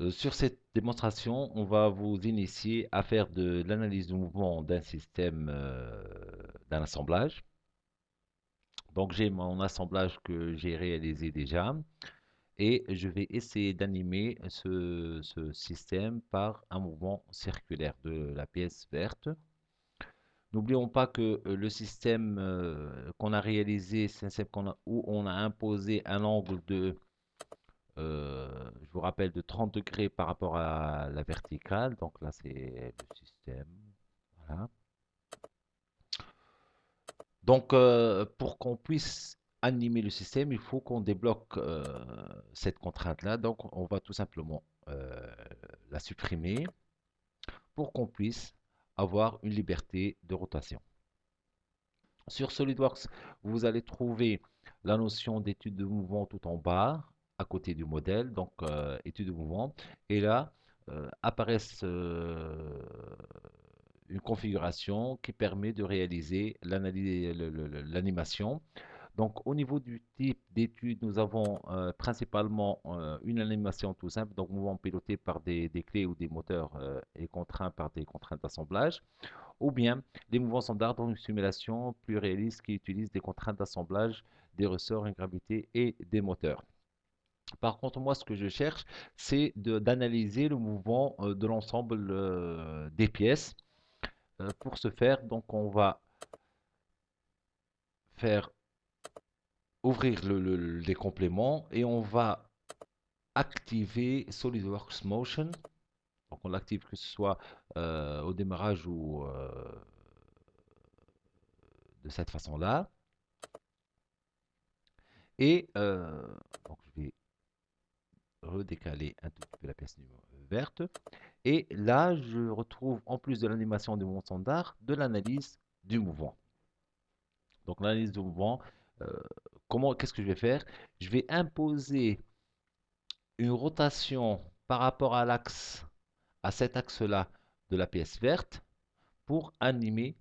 Sur cette démonstration, on va vous initier à faire de l'analyse de mouvement d'un système, d'un assemblage. Donc j'ai mon assemblage que j'ai réalisé déjà et je vais essayer d'animer ce système par un mouvement circulaire de la pièce verte. N'oublions pas que le système qu'on a réalisé, c'est un système où on a imposé un angle de je vous rappelle de 30 degrés par rapport à la verticale. Donc là, c'est le système. Voilà. Donc, pour qu'on puisse animer le système, il faut qu'on débloque cette contrainte-là. Donc, on va tout simplement la supprimer pour qu'on puisse avoir une liberté de rotation. Sur SolidWorks, vous allez trouver la notion d'étude de mouvement tout en bas, à côté du modèle, donc étude de mouvement. Et là, apparaissent une configuration qui permet de réaliser l'animation. Donc, au niveau du type d'étude, nous avons principalement une animation tout simple, donc mouvement piloté par des clés ou des moteurs et contraint par des contraintes d'assemblage, ou bien des mouvements standards dans une simulation plus réaliste qui utilise des contraintes d'assemblage, des ressorts, une gravité et des moteurs. Par contre, moi, ce que je cherche, c'est d'analyser le mouvement de l'ensemble des pièces. Pour ce faire, donc, on va faire ouvrir les compléments et on va activer SolidWorks Motion. Donc, on l'active que ce soit au démarrage ou de cette façon-là. Et donc, je vais redécaler un tout petit peu la pièce verte. Et là, je retrouve, en plus de l'animation du mouvement standard, de l'analyse du mouvement. Donc, l'analyse du mouvement, euh, qu'est-ce que je vais faire? Je vais imposer une rotation par rapport à l'axe, à cet axe-là de la pièce verte pour animer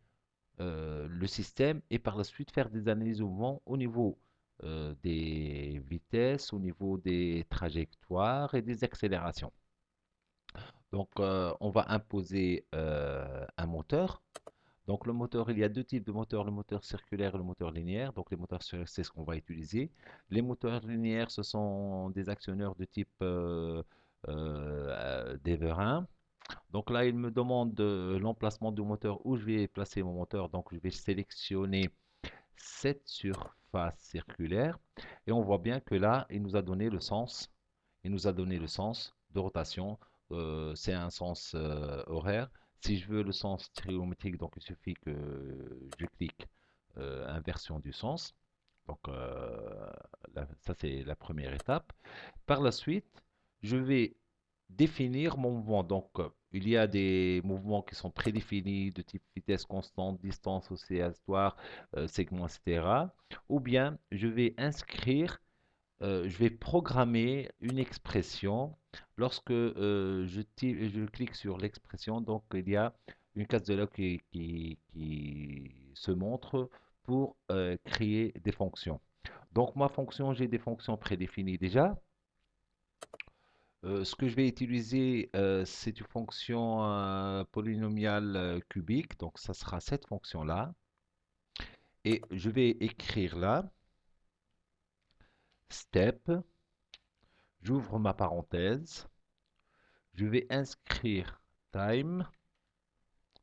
le système et par la suite faire des analyses de mouvement au niveau des vitesses, au niveau des trajectoires et des accélérations. Donc, on va imposer un moteur. Donc, le moteur, il y a deux types de moteurs, le moteur circulaire et le moteur linéaire. Donc, les moteurs circulaires, c'est ce qu'on va utiliser. Les moteurs linéaires, ce sont des actionneurs de type des vérins. Donc là, il me demande l'emplacement du moteur, où je vais placer mon moteur. Donc, je vais sélectionner cette surface circulaire. Et on voit bien que là, il nous a donné le sens. Il nous a donné le sens de rotation. C'est un sens horaire. Si je veux le sens trigonométrique, donc il suffit que je clique inversion du sens. Donc ça c'est la première étape. Par la suite, je vais définir mon mouvement. Donc il y a des mouvements qui sont prédéfinis de type vitesse constante, distance oscillatoire, segment, etc. Ou bien je vais inscrire je vais programmer une expression. Lorsque je clique sur l'expression, donc il y a une case de log qui se montre pour créer des fonctions. Donc ma fonction, j'ai des fonctions prédéfinies déjà. Ce que je vais utiliser, c'est une fonction polynomiale cubique. Donc ça sera cette fonction-là. Et je vais écrire là, step, j'ouvre ma parenthèse. Je vais inscrire time,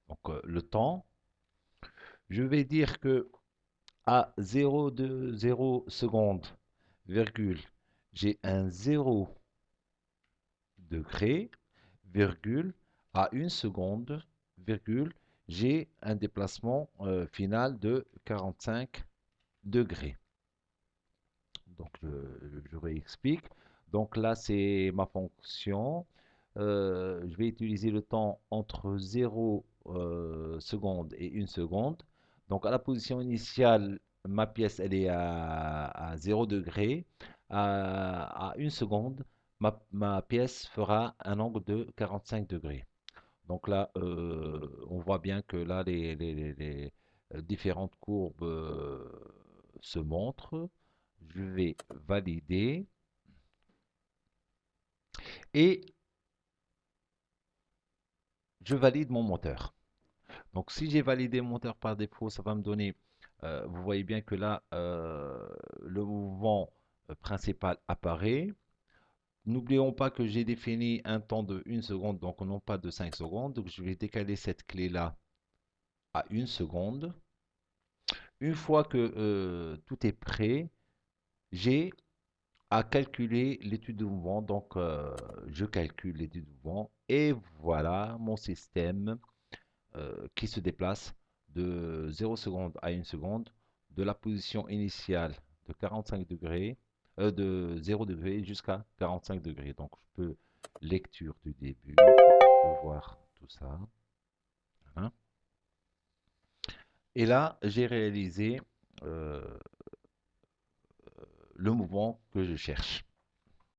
donc le temps. Je vais dire que à 0,20 secondes, virgule, j'ai un 0 degré, virgule, à 1 seconde, virgule, j'ai un déplacement final de 45 degrés. Donc je réexplique. Donc là, c'est ma fonction. Je vais utiliser le temps entre 0 seconde et 1 seconde. Donc à la position initiale, ma pièce elle est à 0 degré. À 1 seconde, ma pièce fera un angle de 45 degrés. Donc là, on voit bien que là, les différentes courbes se montrent. Je vais valider. Et je valide mon moteur. Donc, si j'ai validé mon moteur par défaut, ça va me donner, vous voyez bien que là, le mouvement principal apparaît. N'oublions pas que j'ai défini un temps de 1 seconde, donc non pas de 5 secondes. Donc, je vais décaler cette clé-là à 1 seconde. Une fois que tout est prêt, j'ai à calculer l'étude de mouvement. Donc, je calcule l'étude de mouvement et voilà mon système qui se déplace de 0 seconde à 1 seconde, de la position initiale de 45 degrés, de 0 degré jusqu'à 45 degrés. Donc, je peux lecture du début, je peux voir tout ça. Hein. Et là, j'ai réalisé euh, le mouvement que je cherche.